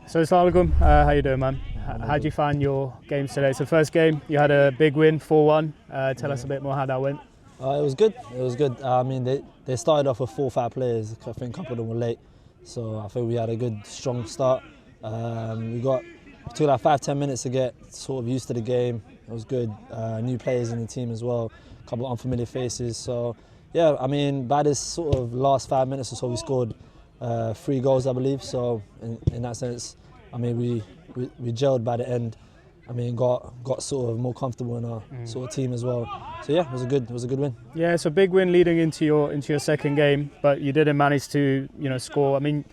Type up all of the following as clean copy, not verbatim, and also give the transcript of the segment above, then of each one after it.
So Assalamu alaikum, how you doing, man? How did you find your games today? It's the first game, you had a big win, 4-1. Tell us a bit more how that went. It was good. It was good. I mean, they started off with 4 or 5 players. I think a couple of them were late, so I think we had a good, strong start. It took like 5-10 minutes to get sort of used to the game. It was good. New players in the team as well. A couple of unfamiliar faces. So yeah, I mean, by this sort of last 5 minutes or so, we scored 3 goals, I believe. So in that sense, I mean, we gelled by the end. I mean, got sort of more comfortable in our sort of team as well. So yeah, it was a good win. Yeah, it's a big win leading into your second game, but you didn't manage to score. I mean,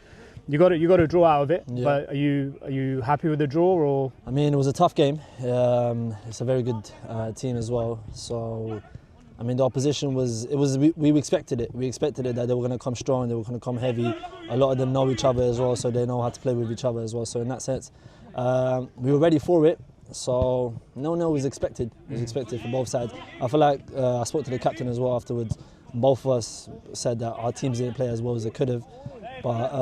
you got a draw out of it. Yeah. But are you happy with the draw or? I mean, it was a tough game. It's a very good team as well. So I mean, the opposition we expected it. We expected it that they were going to come strong. They were going to come heavy. A lot of them know each other as well, so they know how to play with each other as well. So in that sense, we were ready for it. So no was expected. It was expected for both sides. I feel like I spoke to the captain as well afterwards. Both of us said that our teams didn't play as well as they could have. But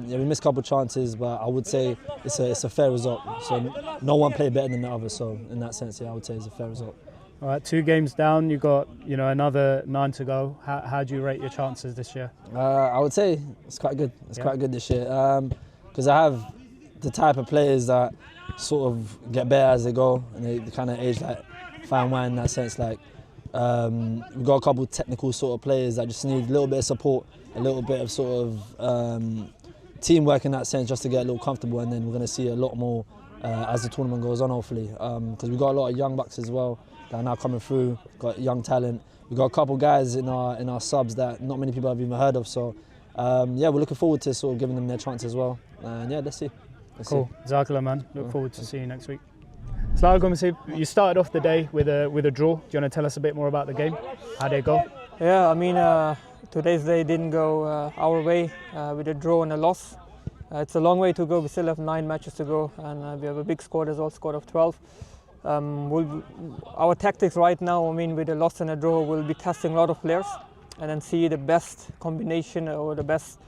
yeah, we missed a couple of chances. But I would say it's a fair result. So no one played better than the other. So in that sense, yeah, I would say it's a fair result. All right, 2 games down. You got another 9 to go. How do you rate your chances this year? I would say it's quite good. It's quite good this year because I have the type of players that sort of get better as they go, and they kind of age like fine wine in that sense. Like we've got a couple of technical sort of players that just need a little bit of support, a little bit of sort of teamwork in that sense, just to get a little comfortable. And then we're going to see a lot more as the tournament goes on, hopefully, because we've got a lot of young bucks as well that are now coming through. Got young talent. We've got a couple of guys in our subs that not many people have even heard of. So yeah, we're looking forward to sort of giving them their chance as well. And yeah, let's see. Cool. Jazakallah, man. Look forward to seeing you next week. Assalamu alaikum. You started off the day with a draw. Do you want to tell us a bit more about the game? How did it go? Yeah, I mean, today's day didn't go our way with a draw and a loss. It's a long way to go. We still have 9 matches to go, and we have a big squad as well, squad of 12. Our tactics right now, I mean, with a loss and a draw, we'll be testing a lot of players and then see the best combination or the best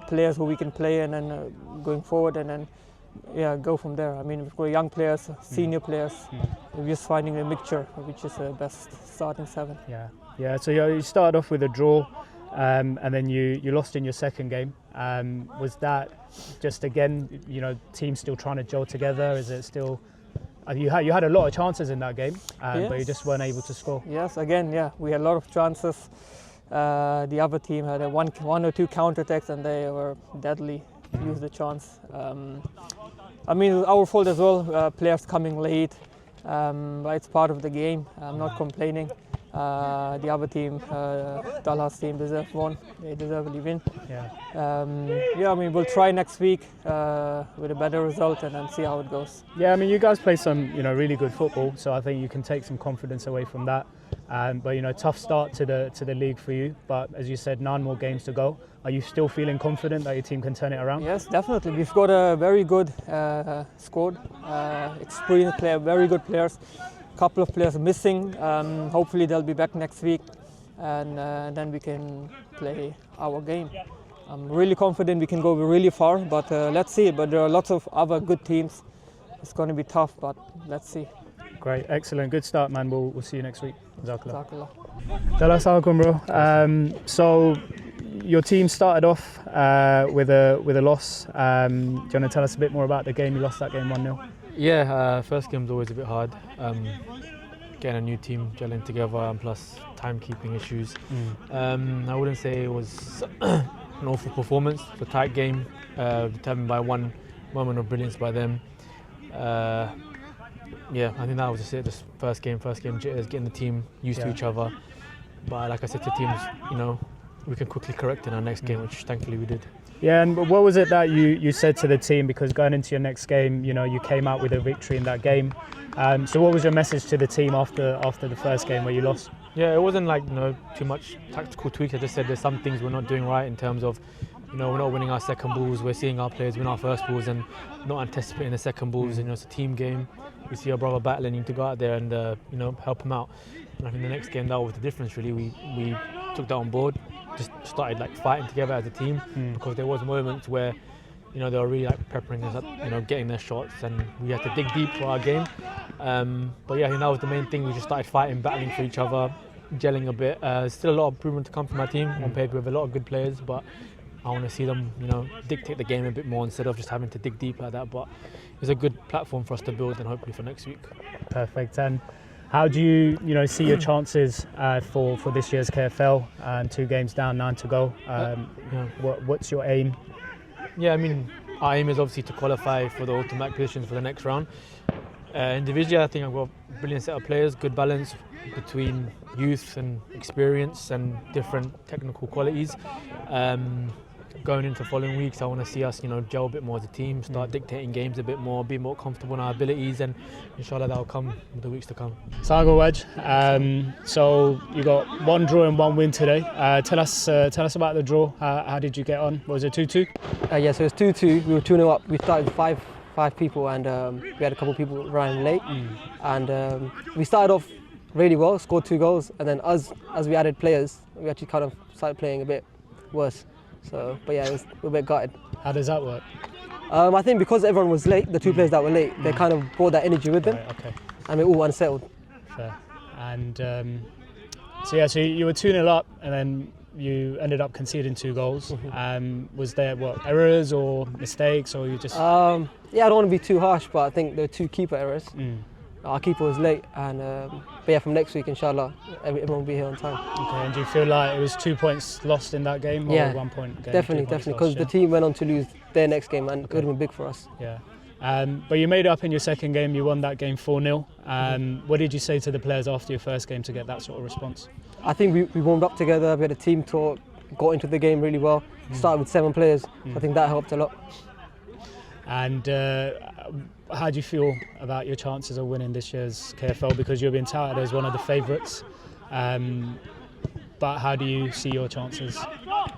players who we can play, and then going forward, and then go from there. I mean, we've got young players, senior players. We're just finding a mixture, which is the best starting 7. Yeah. So you started off with a draw, and then you lost in your second game. Was that just again, teams still trying to gel together? Is it still? You had a lot of chances in that game, yes. But you just weren't able to score. Yes, again, yeah, we had a lot of chances. The other team had one or 2 counterattacks, and they were deadly. Used the chance. I mean, it was our fault as well. Players coming late, but it's part of the game. I'm not complaining. The other team, Talha's team, deserved one. They deservedly win. Yeah. I mean, we'll try next week with a better result and then see how it goes. Yeah, I mean, you guys play some, really good football, so I think you can take some confidence away from that. But tough start to the league for you. But as you said, 9 more games to go. Are you still feeling confident that your team can turn it around? Yes, definitely. We've got a very good squad, experienced players, very good players. Couple of players missing. Hopefully they'll be back next week, and then we can play our game. I'm really confident we can go really far, but let's see. But there are lots of other good teams. It's going to be tough, but let's see. Great, excellent, good start, man. We'll see you next week. Jazakallah. Assalamu alaikum, bro. So your team started off with a loss. Do you want to tell us a bit more about the game? You lost that game 1-0. Yeah, first game's always a bit hard. Getting a new team, gelling together, and plus timekeeping issues. I wouldn't say it was an awful performance. It's a tight game, determined by one moment of brilliance by them. I think that was just it. Just first game jitters, getting the team used to each other. But like I said to teams, we can quickly correct in our next game, which thankfully we did. Yeah, and what was it that you said to the team? Because going into your next game, you came out with a victory in that game. So what was your message to the team after the first game where you lost? Yeah, it wasn't like too much tactical tweaks. I just said there's some things we're not doing right in terms of, we're not winning our second balls. We're seeing our players win our first balls and not anticipating the second balls. It's a team game. We see our brother battling. You need to go out there and help him out. And I think the next game, that was the difference. Really, we took that on board. Just started fighting together as a team because there was moments where you know, they were really like peppering us up, you know, getting their shots, and we had to dig deep for our game. But yeah, I think that was the main thing. We just started fighting, battling for each other, gelling a bit. Still a lot of improvement to come from my team. On paper, we have a lot of good players, but I want to see them, you know, dictate the game a bit more instead of just having to dig deep like that. But it's a good platform for us to build, and hopefully for next week. Perfect. And how do you see your chances for this year's KFL? 2 games down, 9 to go. What's your aim? Yeah, I mean, our aim is obviously to qualify for the automatic positions for the next round. Individually, I think I've got a brilliant set of players, good balance between youth and experience and different technical qualities. Going into the following weeks, I want to see us, you know, gel a bit more as a team, start dictating games a bit more, be more comfortable in our abilities, and inshallah that'll come with the weeks to come. Sago Wedge, so you got 1 draw and 1 win today. Tell us about the draw. How did you get on? Was it 2-2? Yeah, so it was 2-2. We were 2-0 up. We started with five people, and we had a couple of people running late. And we started off really well, scored 2 goals, and then as we added players, we actually kind of started playing a bit worse. So, but yeah, we're a bit gutted. How does that work? I think because everyone was late, the 2 players that were late, they kind of brought that energy with them, Right, okay. and we're all unsettled. Fair. And so you were 2-0 up, and then you ended up conceding 2 goals. Was there errors or mistakes, or you just? Yeah, I don't want to be too harsh, but I think there were 2 keeper errors. Our keeper was late, and but yeah, from next week, inshallah, everyone will be here on time. Okay, and do you feel like it was 2 points lost in that game, or Yeah, 1 point game? definitely, because the team went on to lose their next game, and it would have been big for us. Yeah. But you made it up in your second game. You won that game 4-0. What did you say to the players after your first game to get that sort of response? I think we warmed up together. We had a team talk, got into the game really well. Started with 7 players. I think that helped a lot. And how do you feel about your chances of winning this year's KFL? Because you're being touted as one of the favourites. But how do you see your chances?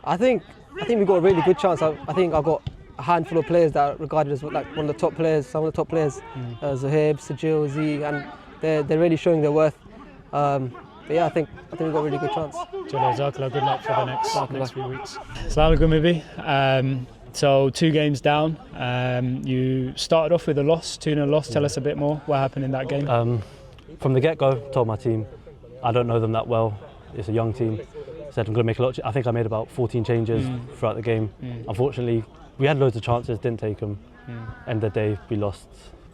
I think we've got a really good chance. I think I've got a handful of players that are regarded as like one of the top players, some of the top players, Zohaib, Sajil, Z, and they're really showing their worth. But yeah, I think we've got a really good chance. Jazakallah, good luck for the next few weeks. Assalamu alaikum, Mibi. So 2 games down. You started off with a loss, 2-0 loss. Tell us a bit more. What happened in that game? From the get-go, told my team, I don't know them that well. It's a young team. Said I'm going to make a lot. I think I made about 14 changes throughout the game. Unfortunately, we had loads of chances, didn't take them. End of the day, we lost.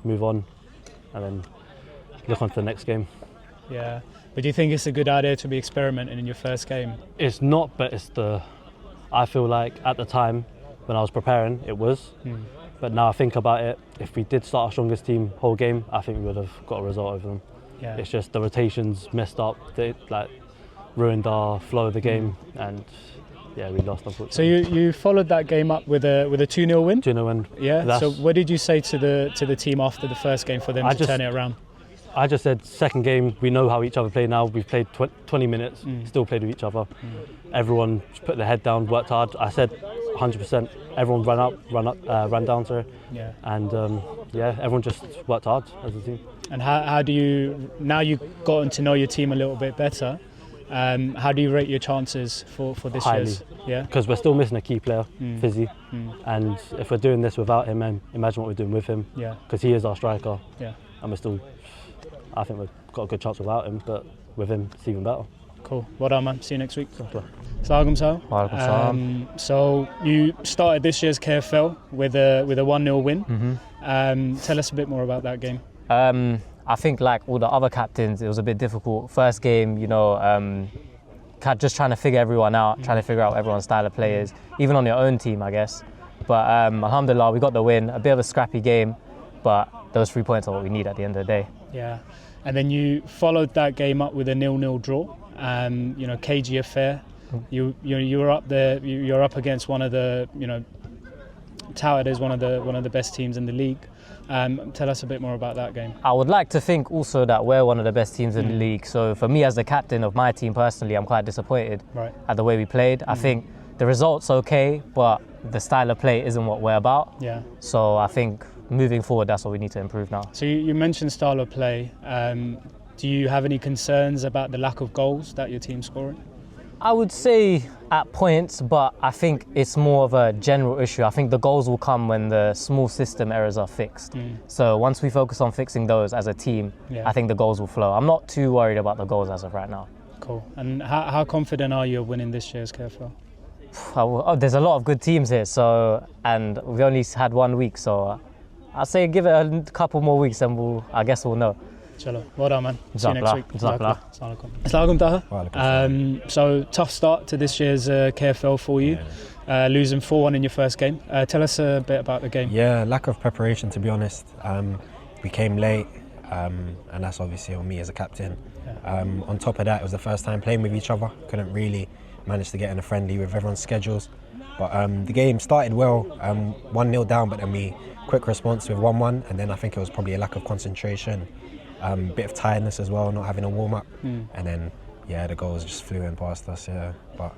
Move on, and then look on to the next game. Yeah, but do you think it's a good idea to be experimenting in your first game? It's not, but I feel like at the time when I was preparing, it was. But now I think about it, if we did start our strongest team whole game, I think we would have got a result over them. Yeah. It's just the rotations messed up. They ruined our flow of the game, and yeah, we lost, unfortunately. So you followed that game up with a 2-0 win? 2-0 win. Yeah. So what did you say to the team after the first game for them to turn it around? I just said, second game, we know how each other play now. We've played 20 minutes, still played with each other. Everyone put their head down, worked hard. I said 100%. Everyone ran down, sorry. Yeah. And everyone just worked hard as a team. And how do you, now you've gotten to know your team a little bit better, how do you rate your chances for this year's? Yeah. Because we're still missing a key player, Fizzy. And if we're doing this without him, imagine what we're doing with him. Yeah. Because he is our striker. Yeah. And I think we've got a good chance without him, but with him, it's even better. Cool. Well done, man. See you next week. Assalamu alaikum. So you started this year's KFL with a 1-0 win. Tell us a bit more about that game. I think like all the other captains, it was a bit difficult. First game, just trying to figure everyone out, trying to figure out everyone's style of players, even on your own team, I guess. But alhamdulillah, we got the win. A bit of a scrappy game, but those 3 points are what we need at the end of the day. Yeah, and then you followed that game up with a 0-0 draw. Cagey affair. You were up there. You're up against one of the touted as one of the best teams in the league. Tell us a bit more about that game. I would like to think also that we're one of the best teams in the league. So for me as the captain of my team personally, I'm quite disappointed at the way we played. I think the result's okay, but the style of play isn't what we're about. Yeah. So I think moving forward, that's what we need to improve now. So you mentioned style of play. Do you have any concerns about the lack of goals that your team's scoring? I would say at points, but I think it's more of a general issue. I think the goals will come when the small system errors are fixed. So once we focus on fixing those as a team, I think the goals will flow. I'm not too worried about the goals as of right now. Cool. And how confident are you of winning this year's KFL? Oh, there's a lot of good teams here, and we've only had 1 week, so I'd say give it a couple more weeks and I guess we'll know. Chalo. Well done, man. See you next week. Jazakallah. Assalamualaikum, Taha. So tough start to this year's KFL for you, losing 4-1 in your first game. Tell us a bit about the game. Yeah, lack of preparation, to be honest. We came late, and that's obviously on me as a captain. On top of that, it was the first time playing with each other. Couldn't really manage to get in a friendly with everyone's schedules. But the game started well, 1-0 down, but then we quick response with 1-1, and then I think it was probably a lack of concentration. Bit of tiredness as well, not having a warm-up, and then the goals just flew in past us. But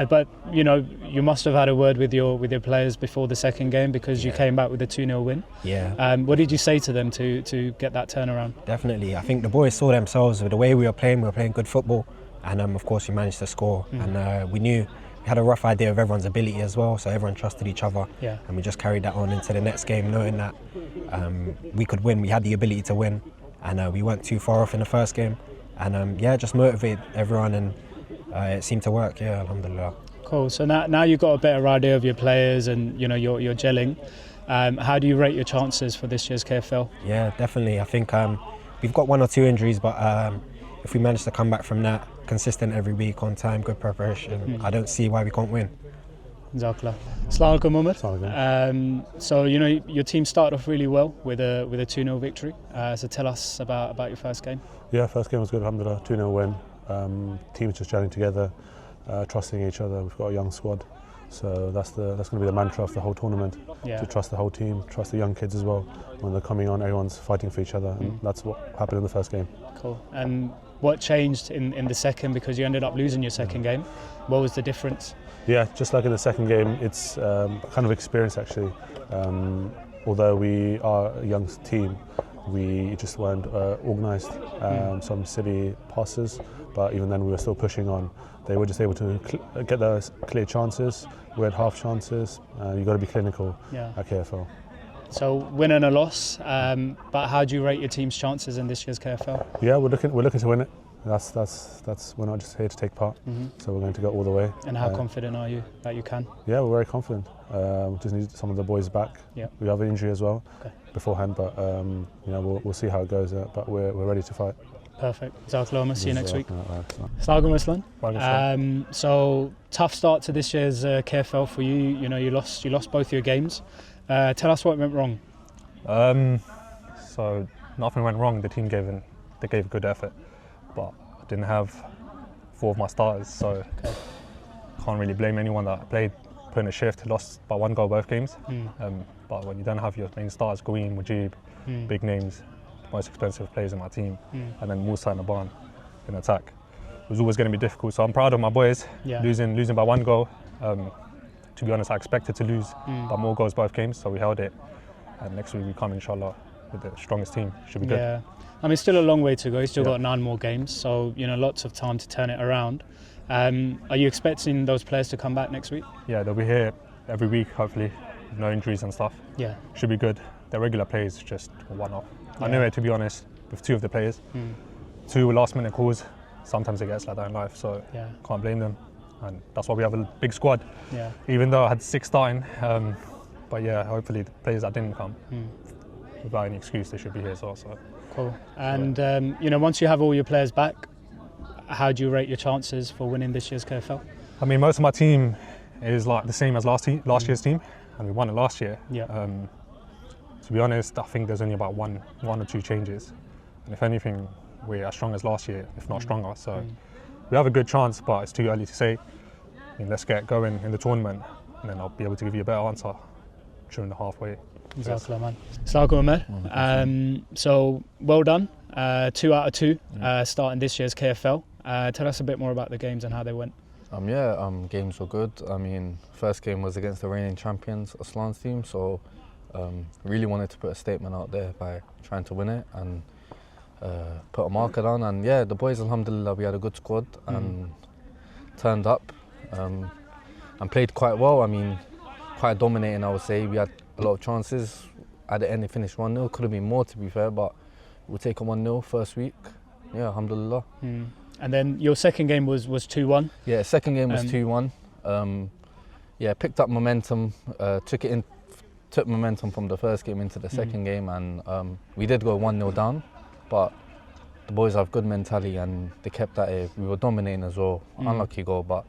But you must have had a word with your players before the second game, because you came back with a 2-0 win. What did you say to them to get that turnaround? Definitely, I think the boys saw themselves with the way we were playing good football, and of course we managed to score, and we knew we had a rough idea of everyone's ability as well, so everyone trusted each other, and we just carried that on into the next game, knowing that we could win. We had the ability to win, and we weren't too far off in the first game, and just motivated everyone, and it seemed to work. Alhamdulillah. Cool. So now you've got a better idea of your players, and you're gelling. How do you rate your chances for this year's KFL? Yeah, definitely. I think we've got 1 or 2 injuries, but if we manage to come back from that, consistent every week, on time, good preparation, I don't see why we can't win. Jazakallah. Assalamualaikum, Umar. So your team started off really well with a 2-0 victory. So tell us about your first game. Yeah, first game was good. Alhamdulillah, 2-0 win. Teams just gelling together, trusting each other. We've got a young squad, so that's going to be the mantra of the whole tournament. To trust the whole team, trust the young kids as well. When they're coming on, everyone's fighting for each other, and that's what happened in the first game. Cool. And what changed in the second, because you ended up losing your second game? What was the difference? Yeah, just like in the second game, it's kind of experience actually. Although we are a young team, we just weren't organised. Some silly passes, but even then we were still pushing on. They were just able to get those clear chances. We had half chances. You've got to be clinical at KFL. So win and a loss, but how do you rate your team's chances in this year's KFL? Yeah, we're looking to win it. That's we're not just here to take part. So we're going to go all the way. And how confident are you that you can? Yeah, we're very confident. We just need some of the boys back. We have an injury as well beforehand, but we'll see how it goes. But we're ready to fight. Perfect. Jazakallah. See you next week. Assalamualaikum, Islam. So tough start to this year's KFL for you. You lost both your games. Tell us what went wrong. So nothing went wrong. The team gave a good effort, but I didn't have 4 of my starters, so can't really blame anyone that played, put in a shift, lost by 1 goal both games. But when you don't have your main starters, Green, Mujib, big names, the most expensive players in my team, and then Musa and Aban in attack, it was always going to be difficult. So I'm proud of my boys, losing by 1 goal. To be honest, I expected to lose by more goals both games, so we held it. And next week we come, inshallah, with the strongest team. Should be good. Yeah, I mean, still a long way to go. You still got 9 more games, so lots of time to turn it around. Are you expecting those players to come back next week? Yeah, they'll be here every week, hopefully, with no injuries and stuff. Yeah, should be good. They're regular players, just one-off. I knew it, to be honest, with 2 of the players. 2 last-minute calls. Sometimes it gets like that in life, so can't blame them. And that's why we have a big squad. Even though I had 6 starting, but hopefully the players that didn't come, without any excuse, they should be here as well. So cool. And once you have all your players back, how do you rate your chances for winning this year's KFL? I mean, most of my team is like the same as last year's team, and we won it last year. To be honest, I think there's only about one or 2 changes, and if anything, we're as strong as last year, if not stronger. So we have a good chance, but it's too early to say. I mean, let's get going in the tournament, and then I'll be able to give you a better answer during the halfway. Exactly, man. Assalamualaikum, Umar. So well done. 2 out of 2 starting this year's KFL. Tell us a bit more about the games and how they went. Games were good. I mean, first game was against the reigning champions, Aslan's team, so really wanted to put a statement out there by trying to win it and put a marker down. And the boys, alhamdulillah, we had a good squad, and turned up and played quite well. I mean, quite dominating, I would say. We had a lot of chances. At the end, it finished 1-0. Could have been more, to be fair, but we'll take a 1-0 first week. Yeah, alhamdulillah. And then your second game was 2-1. Yeah, second game was 2-1. Yeah, picked up momentum, took momentum from the first game into the second game, and we did go 1-0 down, but the boys have good mentality and they kept at it. We were dominating as well. Unlucky goal, but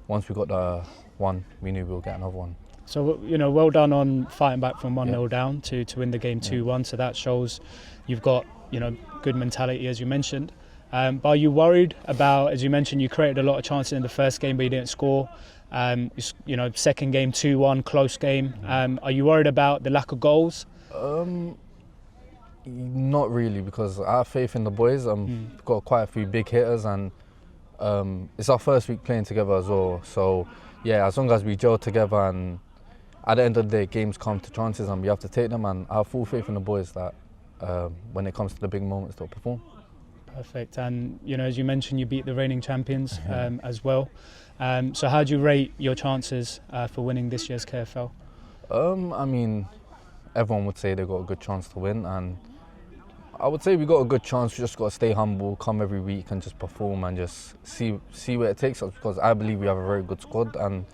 once we got the one, we knew we would get another one. So, you know, well done on fighting back from 1-0 down to win the game 2-1. So that shows you've got, you know, good mentality, as you mentioned. But are you worried about, as you mentioned, you created a lot of chances in the first game, but you didn't score. You know, second game 2-1, close game. Are you worried about the lack of goals? Not really, because I have faith in the boys. We've got quite a few big hitters, and it's our first week playing together as well. So yeah, as long as we gel together, and at the end of the day, games come to chances and we have to take them, and I have full faith in the boys that when it comes to the big moments, they'll perform. Perfect. And you know, as you mentioned, you beat the reigning champions as well. So how do you rate your chances for winning this year's KFL? I mean, everyone would say they got a good chance to win, and I would say we got a good chance. We just got to stay humble, come every week and just perform and just see where it takes us, because I believe we have a very good squad, and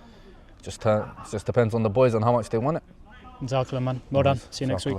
it just depends on the boys and how much they want it. Jazakallah, man. Well done. See you next week.